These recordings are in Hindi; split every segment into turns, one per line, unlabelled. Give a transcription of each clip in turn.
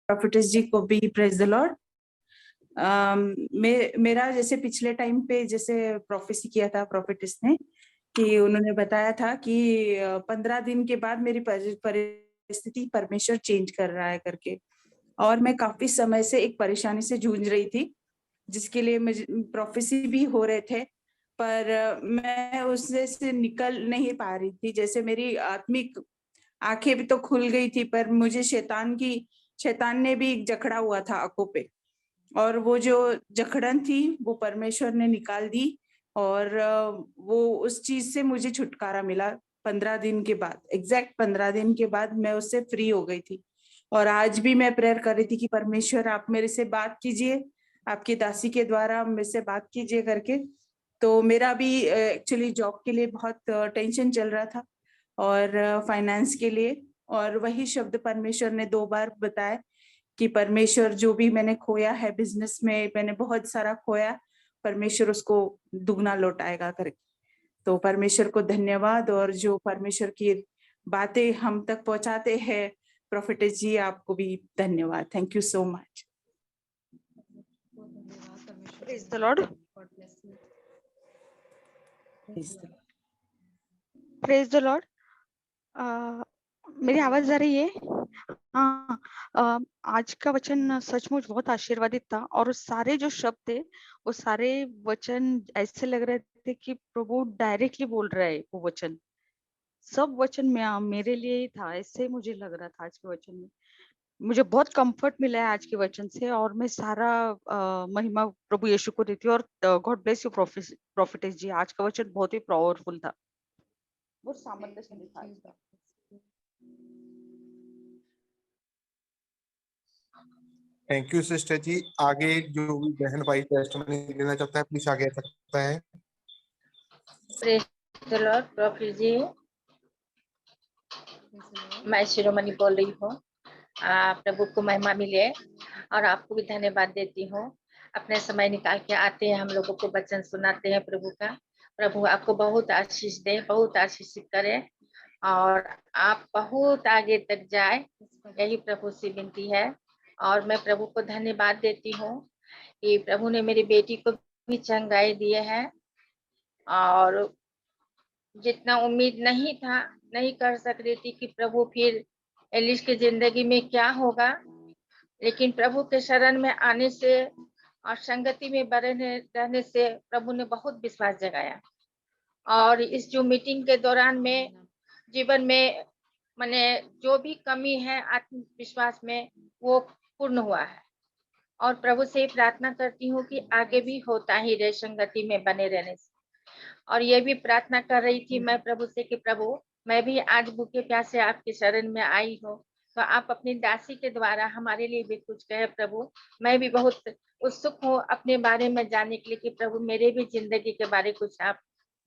प्रॉफिटेस जी को भी प्रेज द लॉर्ड। मेरा जैसे पिछले टाइम पे जैसे प्रोफेसी किया था प्रॉफिटेस ने कि उन्होंने बताया था कि 15 दिन के बाद मेरी परिस्थिति परमेश्वर चेंज कर रहा है करके, और मैं काफी समय से एक परेशानी से जूझ रही थी जिसके लिए मुझे प्रोफेसी भी हो रहे थे, पर मैं उससे से निकल नहीं पा रही थी। जैसे मेरी आत्मिक आंखें भी तो खुल गई थी, पर मुझे शैतान ने भी जकड़ा हुआ था आंखों पे, और वो जो जकड़न थी वो परमेश्वर ने निकाल दी, और वो उस चीज से मुझे छुटकारा मिला। 15 दिन के बाद, एग्जैक्ट 15 दिन के बाद मैं उससे फ्री हो गई थी। और आज भी मैं प्रेयर कर रही थी कि परमेश्वर आप मेरे से बात कीजिए, आपकी दासी के द्वारा मेरे से बात कीजिए करके। तो मेरा भी एक्चुअली जॉब के लिए बहुत टेंशन चल रहा था, और फाइनेंस के लिए, और वही शब्द परमेश्वर ने 2 बार बताया कि परमेश्वर जो भी मैंने खोया है बिजनेस में, मैंने बहुत सारा खोया, परमेश्वर उसको दुगना लौटाएगा करके। तो परमेश्वर को धन्यवाद, और जो परमेश्वर की बातें हम तक पहुंचाते हैं प्रोफेटेस जी, आपको भी धन्यवाद। Thank you so much.
Praise the Lord. Praise the Lord. मेरी आवाज आ रही है? हाँ। आज का वचन सचमुच बहुत आशीर्वादित था, और सारे जो शब्द थे वो सारे वचन ऐसे लग रहे थे कि प्रभु डायरेक्टली बोल रहा है। वो वचन, सब वचन में मेरे लिए ही था, ऐसे मुझे लग रहा था। आज के वचन में मुझे बहुत कंफर्ट मिला है आज के वचन से, और मैं सारा महिमा प्रभु यीशु को देती हूँ। और गॉड ब्लेस यू प्रोफेटेस जी। आज का वचन बहुत ही पावरफुल था, बहुत सामंजस्य था आज का।
थैंक यू सिस्टर जी। आगे जो भी बहन भाई टेस्टमनी लेना चाहता है प्लीज आगे आ सकता है।
Praise the Lord. प्रॉफिट जी, मैं शिरोमणि बोल रही हूँ। प्रभु को महिमा मिले, और आपको भी धन्यवाद देती हूँ। अपने समय निकाल के आते हैं, हम लोगों को वचन सुनाते हैं प्रभु का। प्रभु आपको बहुत आशीष दे, बहुत आशीषित करे, और आप बहुत आगे तक जाए, यही प्रभु से विनती है। और मैं प्रभु को धन्यवाद देती हूँ कि प्रभु ने मेरी बेटी को भी चंगाई दिए है, और जितना उम्मीद नहीं था, नहीं कर सक रही थी कि प्रभु फिर एलिश की जिंदगी में क्या होगा, लेकिन प्रभु के शरण में आने से और संगति में बने रहने से प्रभु ने बहुत विश्वास जगाया। और इस जो मीटिंग के दौरान में जीवन में मैंने जो भी कमी है आत्मविश्वास में, वो पूर्ण हुआ है। और प्रभु से प्रार्थना करती हूँ कि आगे भी होता ही रहे संगति में बने रहने से। और ये भी प्रार्थना कर रही थी मैं प्रभु से कि प्रभु, मैं भी आज भूखे प्यासे आपके शरण में आई हूँ, तो आप अपनी दासी के द्वारा हमारे लिए भी कुछ कहे प्रभु। मैं भी बहुत उत्सुक हूँ अपने बारे में जानने के लिए कि प्रभु मेरे भी जिंदगी के बारे कुछ आप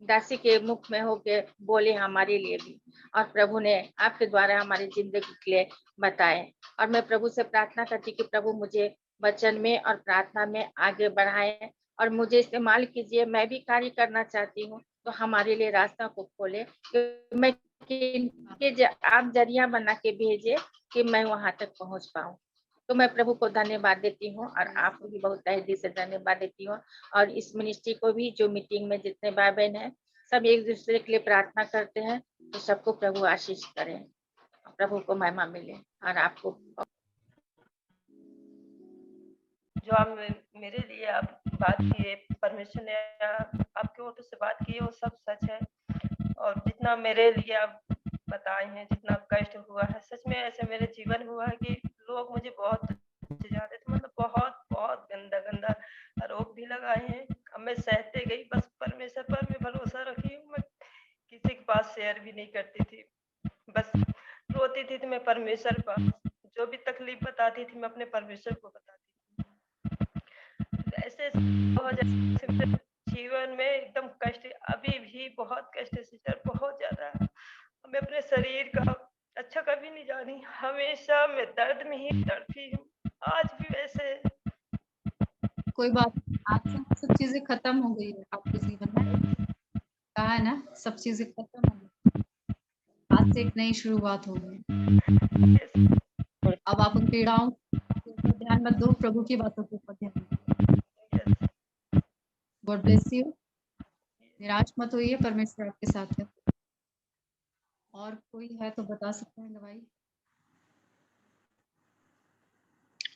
दासी के मुख में होके बोले हमारे लिए भी, और प्रभु ने आपके द्वारा हमारी जिंदगी के लिए बताए। और मैं प्रभु से प्रार्थना करती कि प्रभु मुझे वचन में और प्रार्थना में आगे बढ़ाए, और मुझे इस्तेमाल कीजिए। मैं भी कार्य करना चाहती हूँ, तो हमारे लिए रास्ता को खोले, मैं आप जरिया बना के भेजे कि मैं वहां तक पहुंच पाऊं। तो मैं प्रभु को धन्यवाद देती हूँ, और आपको भी बहुत तहे दिल से धन्यवाद देती हूँ। और इस मिनिस्ट्री को भी, जो मीटिंग में जितने भाई बहन है, सब एक दूसरे के लिए प्रार्थना करते हैं, तो सबको प्रभु आशीष करे, प्रभु को महिमा मिले। और आपको
जो आप मेरे लिए आप बात किए, परमेश्वर ने आपके ओर से बात की है, वो सब सच है। और जितना मेरे लिए आप बताए हैं, जितना कष्ट हुआ है, सच में ऐसे मेरे जीवन हुआ है कि लोग मुझे बहुत जाते थे, मतलब बहुत बहुत गंदा गंदा आरोप भी लगाए हैं। अब मैं सहते गई, बस परमेश्वर पर मैं भरोसा रखी हूँ। मैं किसी के पास शेयर भी नहीं करती थी, बस रोती थी तो मैं परमेश्वर पर जो भी तकलीफ बताती थी मैं अपने परमेश्वर को बताती थी। ऐसे जीवन में एकदम कष्ट, अभी भी बहुत कष्ट है सिस्टर, बहुत ज्यादा। मैं अपने शरीर का अच्छा कभी नहीं जानी, हमेशा मैं दर्द में ही तड़पी हूँ, आज भी वैसे।
कोई बात नहीं, आज से सब चीजें खत्म हो गई है आपके जीवन में, कहा है ना, सब चीजें खत्म हो गई, आज से एक नई शुरुआत होगी। अब आप उन पीड़ाओं ध्यान मत दो, प्रभु की बातों के ऊपर ध्यान दो। God bless you. निराश मत होइए, परमेश्वर आपके साथ है। और कोई है तो बता सकते हैं गवाही।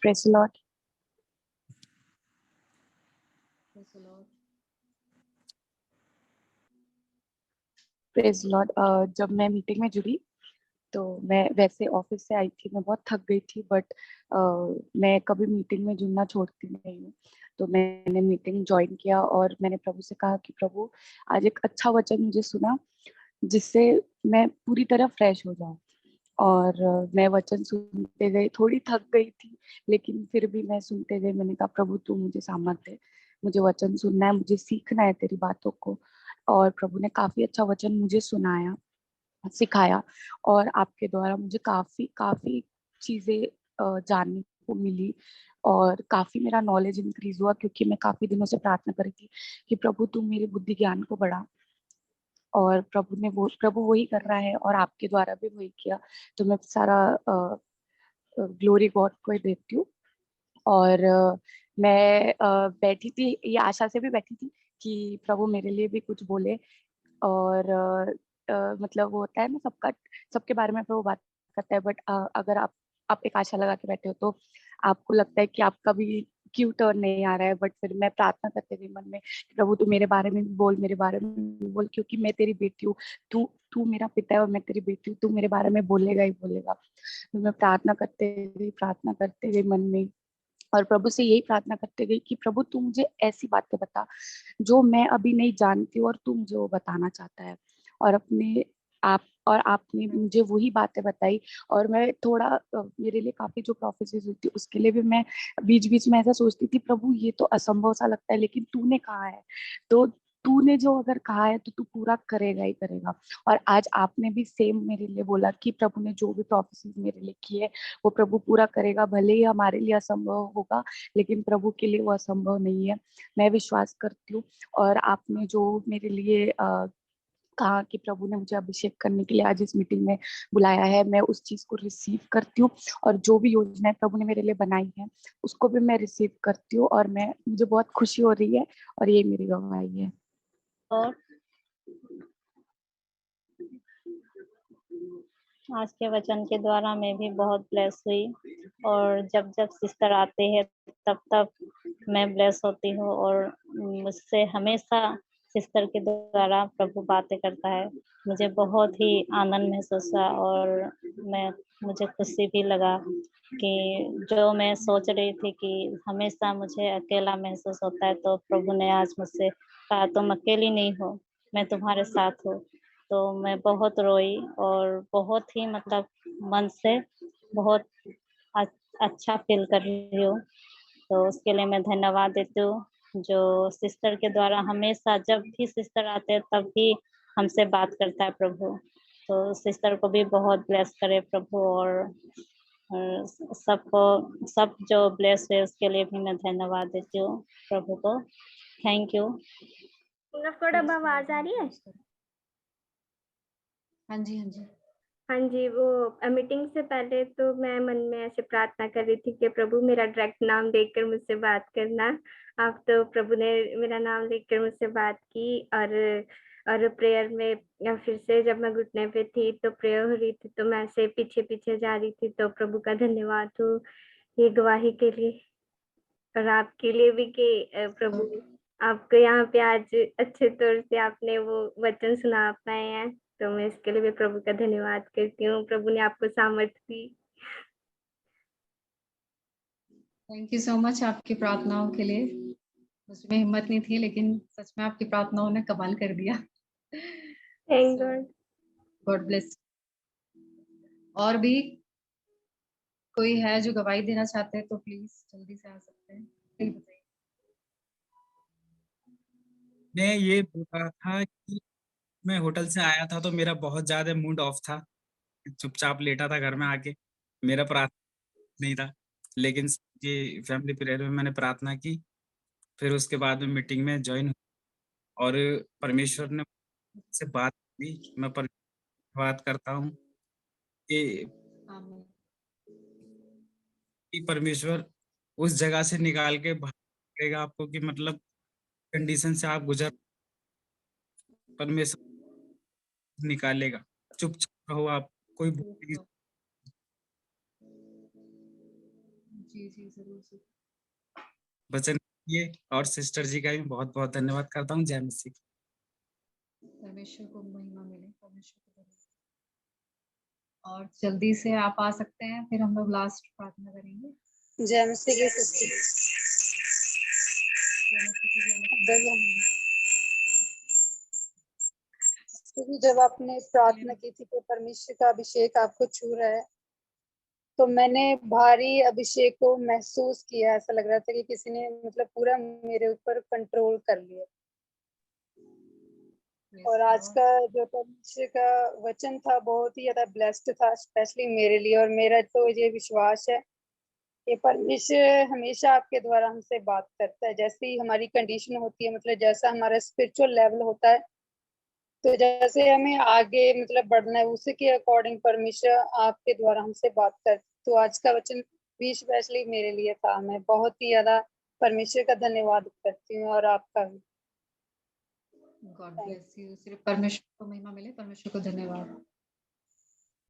Praise the Lord.
Praise the Lord.
Praise Lord. जब मैं मीटिंग में जुड़ी तो मैं वैसे ऑफिस से आई थी, मैं बहुत थक गई थी, बट मैं कभी मीटिंग में जुड़ना छोड़ती नहीं हूँ। तो मैंने मीटिंग ज्वाइन किया और मैंने प्रभु से कहा कि प्रभु आज एक अच्छा वचन मुझे सुना जिससे मैं पूरी तरह फ्रेश हो जाऊं। और मैं वचन सुनते गई, थोड़ी थक गई थी लेकिन फिर भी मैं सुनते गई। मैंने कहा प्रभु तू मुझे सामर्थ दे, मुझे वचन सुनना है, मुझे सीखना है तेरी बातों को। और प्रभु ने काफी अच्छा वचन मुझे सुनाया, सिखाया और आपके द्वारा मुझे काफी काफी चीजें जानने को मिली और काफी मेरा नॉलेज इंक्रीज हुआ, क्योंकि मैं काफी दिनों से प्रार्थना कर रही थी कि प्रभु तू मेरी बुद्धि ज्ञान को बढ़ा। और प्रभु वही कर रहा है और आपके द्वारा भी वही किया। तो मैं सारा ग्लोरी गॉड को ही देती हूँ। और मैं बैठी थी, ये आशा से भी बैठी थी कि प्रभु मेरे लिए भी कुछ बोले। और मतलब वो होता है ना, सबके बारे में प्रभु बात करता है, बट अगर आप एक आशा लगा के बैठे हो तो आपको लगता है कि आपका भी क्यों टर्न नहीं आ रहा है। बट फिर मैं प्रार्थना करते हुए मन में कि प्रभु तू मेरे बारे में भी बोल, मेरे बारे में भी बोल, क्योंकि मैं तेरी बेटी हूँ। तू तू मेरा पिता है और मैं तेरी बेटी हूँ, तू मेरे बारे में बोलेगा ही बोलेगा। तो मैं प्रार्थना करते गई मन में, और प्रभु से यही प्रार्थना करते गई कि प्रभु तू मुझे ऐसी बातें बता जो मैं अभी नहीं जानती हूँ और तू मुझे वो बताना चाहता है। और आपने मुझे वही बातें बताई। और मैं थोड़ा मेरे लिए काफी जो प्रोफेसीज हुई थी उसके लिए भी मैं बीच बीच में ऐसा सोचती थी, प्रभु ये तो असंभव सा लगता है लेकिन तूने कहा है, तो तूने जो अगर कहा है तो तू पूरा करेगा ही करेगा। और आज आपने भी सेम मेरे लिए बोला कि प्रभु ने जो भी प्रोफेसीज मेरे लिए की है वो प्रभु पूरा करेगा। भले ही हमारे लिए असंभव होगा लेकिन प्रभु के लिए वो असंभव नहीं है। मैं विश्वास करती हूँ। और आपने जो मेरे लिए कहा कि प्रभु ने मुझे अभिषेक करने के लिए आज इस मीटिंग में बुलाया है, मैं उस चीज को रिसीव करती हूँ। और जो भी योजनाएं प्रभु ने मेरे लिए बनाई है उसको भी मैं रिसीव करती हूँ। और मुझे बहुत खुशी हो रही है और ये मेरी गवाही है।
और आज के वचन के द्वारा मैं भी बहुत ब्लेस हुई, और जब जब सिस्टर आते हैं तब तब मैं ब्लेस होती हूँ। और मुझसे हमेशा सिस्टर के द्वारा प्रभु बातें करता है। मुझे बहुत ही आनंद महसूस हुआ और मुझे खुशी भी लगा कि जो मैं सोच रही थी कि हमेशा मुझे अकेला महसूस होता है, तो प्रभु ने आज मुझसे कहा तुम अकेली नहीं हो, मैं तुम्हारे साथ हूँ। तो मैं बहुत रोई और बहुत ही मतलब मन से बहुत अच्छा फील कर रही हूँ। तो उसके लिए मैं धन्यवाद देती हूँ, जो सिस्टर के द्वारा हमेशा जब भी सिस्टर आते हैं तब भी हमसे बात करता है प्रभु। तो सिस्टर को भी बहुत ब्लेस करे प्रभु, और सबको सब जो ब्लेस है उसके लिए भी मैं धन्यवाद देती हूँ प्रभु को। Thank you.
थोड़ा आवाज आ रही है?
हाँ जी, हाँ जी।
हाँ जी, वो मीटिंग से पहले तो मैं मन में ऐसे प्रार्थना कर रही थी कि प्रभु मेरा डायरेक्ट नाम लेकर मुझसे बात करना। अब तो प्रभु ने मेरा नाम लेकर मुझसे बात की, और प्रेयर में फिर से जब मैं घुटने पे थी तो प्रेयर हो रही थी, तो मैं ऐसे पीछे पीछे जा रही थी। तो प्रभु का धन्यवाद हो ये गवाही के लिए, और आपके लिए भी कि प्रभु आपको यहाँ पे आज अच्छे तौर से आपने वो वचन सुना पाए हैं। तो मैं इसके लिए भी प्रभु का धन्यवाद करती हूँ। प्रभु ने आपको सामर्थ्य दी।
थैंक यू सो मच आपकी प्रार्थनाओं के लिए। मुझमें हिम्मत नहीं थी लेकिन सच में आपकी प्रार्थनाओं ने कमाल कर दिया।
Thank God.
God bless. और भी कोई है जो गवाही देना चाहते हैं तो प्लीज जल्दी से आ सकते हैं। प्लीज बताइए।
मैं ये बोल रहा था कि मैं होटल से आया था तो मेरा बहुत ज्यादा मूड ऑफ था, चुपचाप लेटा था घर में आके, मेरा प्रार्थना नहीं था। लेकिन ये फैमिली प्रेयर में मैंने प्रार्थना की, फिर उसके बाद में मीटिंग में ज्वाइन और परमेश्वर ने से बात की। मैं बात करता हूँ कि
आमीन।
परमेश्वर उस जगह से निकाल के बाहर करेगा आपको कि मतलब कंडीशन से आप गुजर, परमेश्वर निकालेगा। चुपचाप रहो आप, कोई बोलेगी।
जी जी जरूर जी।
वचन ये और सिस्टर जी का भी बहुत बहुत धन्यवाद करता हूँ। जय मसीह।
परमेश्वर को महिमा मिले, परमेश्वर को धन्यवाद। और जल्दी से आप आ सकते हैं, फिर हम लोग लास्ट प्रार्थना करेंगे।
जय मसीह की सिस्टर। क्योंकि जब आपने प्रार्थना की थी कि परमेश्वर का अभिषेक आपको छू रहा है, तो मैंने भारी अभिषेक को महसूस किया। ऐसा लग रहा था कि किसी ने मतलब पूरा मेरे ऊपर कंट्रोल कर लिया। और आज का जो परमेश्वर का वचन था बहुत ही ज्यादा ब्लेस्ड था, स्पेशली मेरे लिए। और मेरा तो ये विश्वास है कि परमेश्वर हमेशा आपके द्वारा हमसे बात करता है। जैसे ही हमारी कंडीशन होती है, मतलब जैसा हमारा स्पिरिचुअल लेवल होता है, तो जैसे हमें आगे मतलब बढ़ना है, उसी के अकॉर्डिंग परमेश्वर आपके द्वारा हमसे बात कर। तो आज का वचन भी स्पेशली मेरे लिए था। मैं बहुत ही ज्यादा परमेश्वर का धन्यवाद करती हूँ और आपका भी।
God bless you. सिर्फ परमेश्वर को महिमा मिले, परमेश्वर को धन्यवाद।